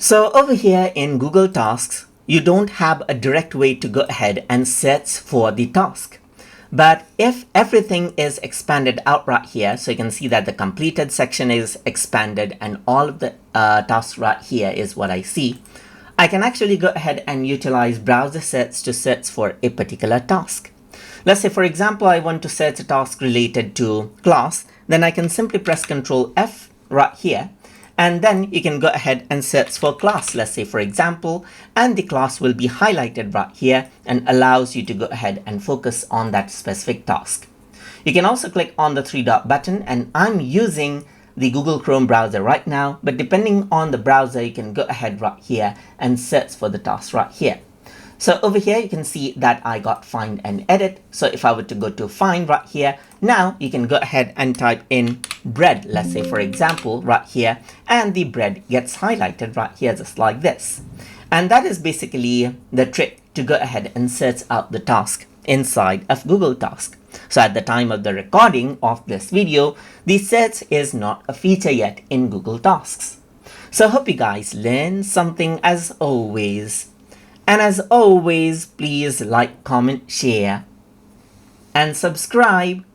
So over here in Google Tasks, you don't have a direct way to go ahead and search for the task. But if everything is expanded out right here, so you can see that the completed section is expanded and all of the tasks right here is what I see, I can actually go ahead and utilize browser search to search for a particular task. Let's say, for example, I want to search a task related to class, then I can simply press Ctrl F right here. And then you can go ahead and search for class, let's say, for example, and the class will be highlighted right here and allows you to go ahead and focus on that specific task. You can also click on the three dot button, and I'm using the Google Chrome browser right now, but depending on the browser, you can go ahead right here and search for the task right here. So over here, you can see that I got find and edit. So if I were to go to find right here, now you can go ahead and type in bread, let's say, for example, right here, and the bread gets highlighted right here just like this. And that is basically the trick to go ahead and search out the task inside of Google Task. So at the time of the recording of this video, the search is not a feature yet in Google Tasks. So I hope you guys learned something as always. And as always, please like, comment, share, and subscribe.